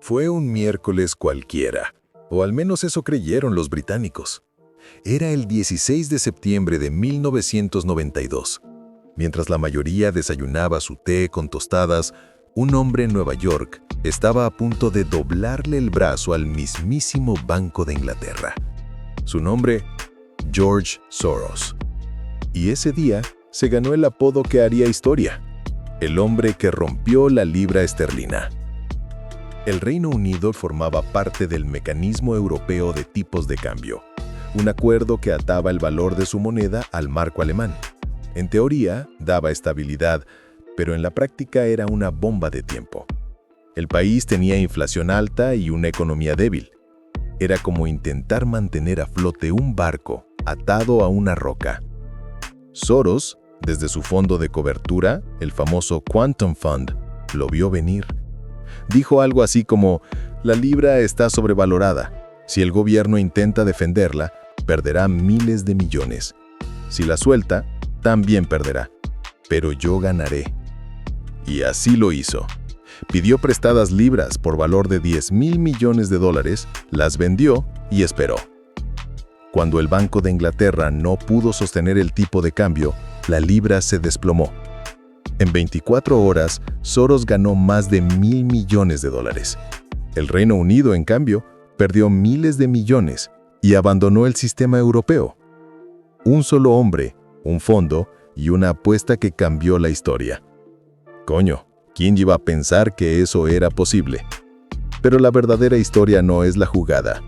Fue un miércoles cualquiera, o al menos eso creyeron los británicos. Era el 16 de septiembre de 1992. Mientras la mayoría desayunaba su té con tostadas, un hombre en Nueva York estaba a punto de doblarle el brazo al mismísimo Banco de Inglaterra. Su nombre, George Soros. Y ese día se ganó el apodo que haría historia: el hombre que rompió la libra esterlina. El Reino Unido formaba parte del Mecanismo Europeo de Tipos de Cambio, un acuerdo que ataba el valor de su moneda al marco alemán. En teoría, daba estabilidad, pero en la práctica era una bomba de tiempo. El país tenía inflación alta y una economía débil. Era como intentar mantener a flote un barco atado a una roca. Soros, desde su fondo de cobertura, el famoso Quantum Fund, lo vio venir. Dijo algo así como: la libra está sobrevalorada. Si el gobierno intenta defenderla, perderá miles de millones. Si la suelta, también perderá. Pero yo ganaré. Y así lo hizo. Pidió prestadas libras por valor de $10,000 millones, las vendió y esperó. Cuando el Banco de Inglaterra no pudo sostener el tipo de cambio, la libra se desplomó. En 24 horas, Soros ganó más de $1,000 millones. El Reino Unido, en cambio, perdió miles de millones y abandonó el sistema europeo. Un solo hombre, un fondo y una apuesta que cambió la historia. Coño, ¿quién iba a pensar que eso era posible? Pero la verdadera historia no es la jugada,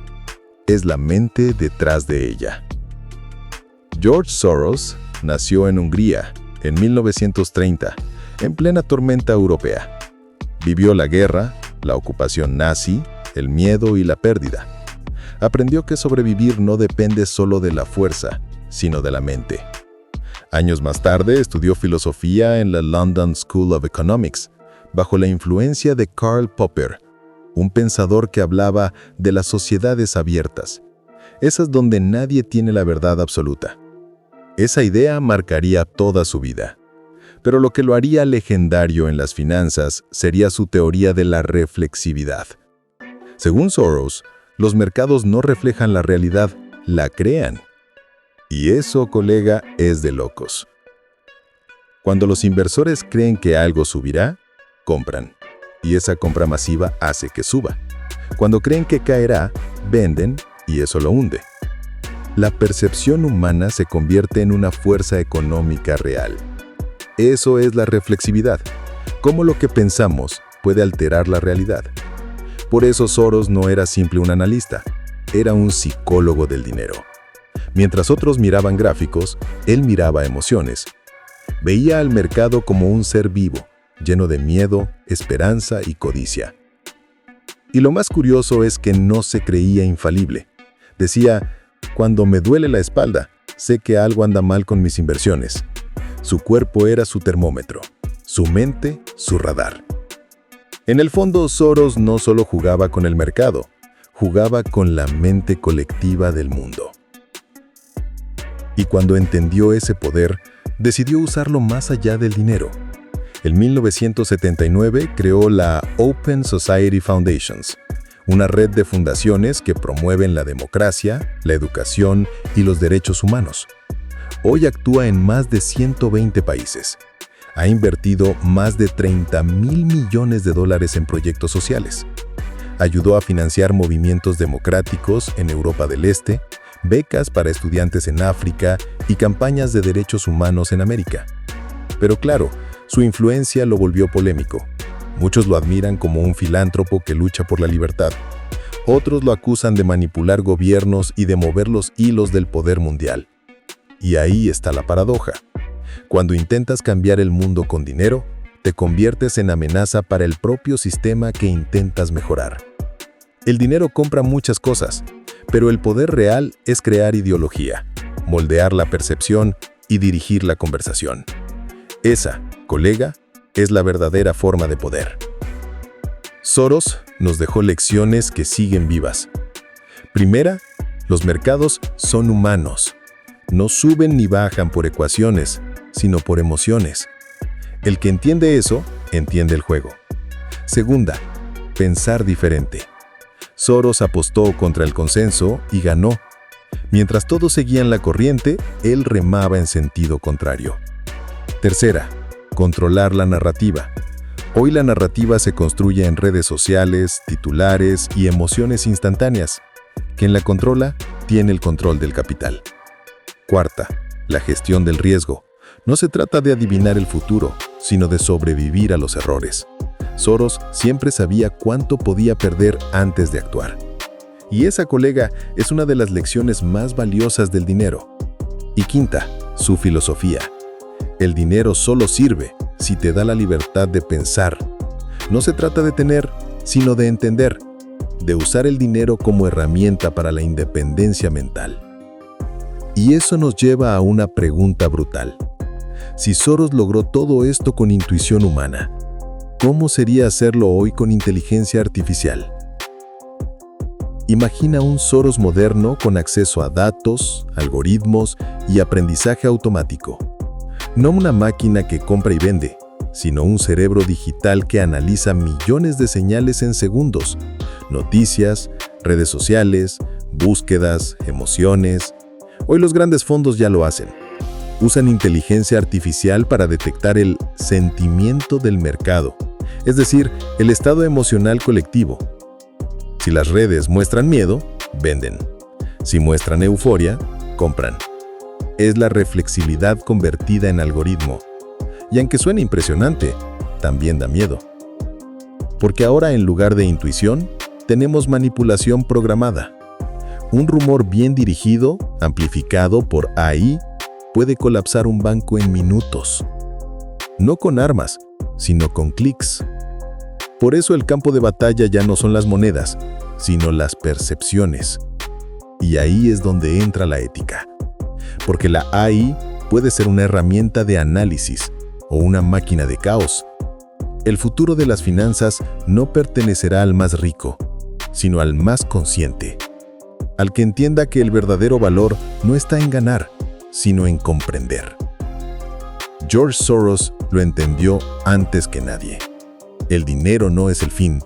es la mente detrás de ella. George Soros nació en Hungría en 1930, en plena tormenta europea. Vivió la guerra, la ocupación nazi, el miedo y la pérdida. Aprendió que sobrevivir no depende solo de la fuerza, sino de la mente. Años más tarde estudió filosofía en la London School of Economics, bajo la influencia de Karl Popper, un pensador que hablaba de las sociedades abiertas, esas donde nadie tiene la verdad absoluta. Esa idea marcaría toda su vida. Pero lo que lo haría legendario en las finanzas sería su teoría de la reflexividad. Según Soros, los mercados no reflejan la realidad, la crean. Y eso, colega, es de locos. Cuando los inversores creen que algo subirá, compran. Y esa compra masiva hace que suba. Cuando creen que caerá, venden y eso lo hunde. La percepción humana se convierte en una fuerza económica real. Eso es la reflexividad, cómo lo que pensamos puede alterar la realidad. Por eso Soros no era simple un analista, era un psicólogo del dinero. Mientras otros miraban gráficos, él miraba emociones. Veía al mercado como un ser vivo, lleno de miedo, esperanza y codicia. Y lo más curioso es que no se creía infalible. Decía: cuando me duele la espalda, sé que algo anda mal con mis inversiones. Su cuerpo era su termómetro, su mente, su radar. En el fondo, Soros no solo jugaba con el mercado, jugaba con la mente colectiva del mundo. Y cuando entendió ese poder, decidió usarlo más allá del dinero. En 1979 creó la Open Society Foundations, una red de fundaciones que promueven la democracia, la educación y los derechos humanos. Hoy actúa en más de 120 países. Ha invertido más de $30,000 millones en proyectos sociales. Ayudó a financiar movimientos democráticos en Europa del Este, becas para estudiantes en África y campañas de derechos humanos en América. Pero claro, su influencia lo volvió polémico. Muchos lo admiran como un filántropo que lucha por la libertad. Otros lo acusan de manipular gobiernos y de mover los hilos del poder mundial. Y ahí está la paradoja. Cuando intentas cambiar el mundo con dinero, te conviertes en amenaza para el propio sistema que intentas mejorar. El dinero compra muchas cosas, pero el poder real es crear ideología, moldear la percepción y dirigir la conversación. Esa, colega, es la verdadera forma de poder. Soros nos dejó lecciones que siguen vivas. Primera, los mercados son humanos. No suben ni bajan por ecuaciones, sino por emociones. El que entiende eso, entiende el juego. Segunda, pensar diferente. Soros apostó contra el consenso y ganó. Mientras todos seguían la corriente, él remaba en sentido contrario. Tercera, controlar la narrativa. Hoy la narrativa se construye en redes sociales, titulares y emociones instantáneas. Quien la controla, tiene el control del capital. Cuarta, la gestión del riesgo. No se trata de adivinar el futuro, sino de sobrevivir a los errores. Soros siempre sabía cuánto podía perder antes de actuar. Y esa, colega, es una de las lecciones más valiosas del dinero. Y quinta, su filosofía. El dinero solo sirve si te da la libertad de pensar. No se trata de tener, sino de entender, de usar el dinero como herramienta para la independencia mental. Y eso nos lleva a una pregunta brutal. Si Soros logró todo esto con intuición humana, ¿cómo sería hacerlo hoy con inteligencia artificial? Imagina un Soros moderno con acceso a datos, algoritmos y aprendizaje automático. No una máquina que compra y vende, sino un cerebro digital que analiza millones de señales en segundos, noticias, redes sociales, búsquedas, emociones. Hoy los grandes fondos ya lo hacen. Usan inteligencia artificial para detectar el sentimiento del mercado, es decir, el estado emocional colectivo. Si las redes muestran miedo, venden. Si muestran euforia, compran. Es la reflexividad convertida en algoritmo. Y aunque suene impresionante, también da miedo. Porque ahora, en lugar de intuición, tenemos manipulación programada. Un rumor bien dirigido, amplificado por AI, puede colapsar un banco en minutos. No con armas, sino con clics. Por eso el campo de batalla ya no son las monedas, sino las percepciones. Y ahí es donde entra la ética. Porque la AI puede ser una herramienta de análisis o una máquina de caos. El futuro de las finanzas no pertenecerá al más rico, sino al más consciente. Al que entienda que el verdadero valor no está en ganar, sino en comprender. George Soros lo entendió antes que nadie. El dinero no es el fin,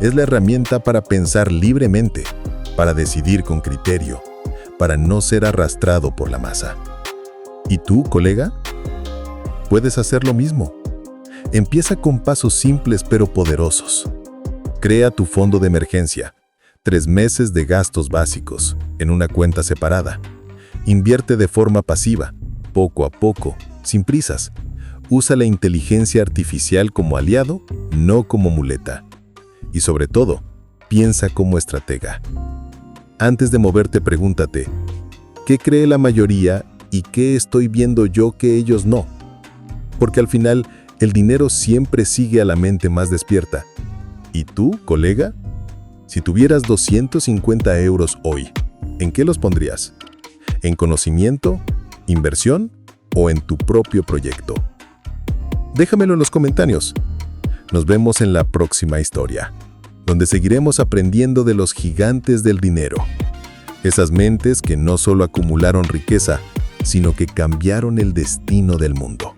es la herramienta para pensar libremente, para decidir con criterio, para no ser arrastrado por la masa. ¿Y tú, colega? Puedes hacer lo mismo. Empieza con pasos simples pero poderosos. Crea tu fondo de emergencia, 3 meses de gastos básicos, en una cuenta separada. Invierte de forma pasiva, poco a poco, sin prisas. Usa la inteligencia artificial como aliado, no como muleta. Y sobre todo, piensa como estratega. Antes de moverte, pregúntate, ¿qué cree la mayoría y qué estoy viendo yo que ellos no? Porque al final, el dinero siempre sigue a la mente más despierta. ¿Y tú, colega? Si tuvieras 250 euros hoy, ¿en qué los pondrías? ¿En conocimiento, inversión o en tu propio proyecto? Déjamelo en los comentarios. Nos vemos en la próxima historia, donde seguiremos aprendiendo de los gigantes del dinero. Esas mentes que no solo acumularon riqueza, sino que cambiaron el destino del mundo.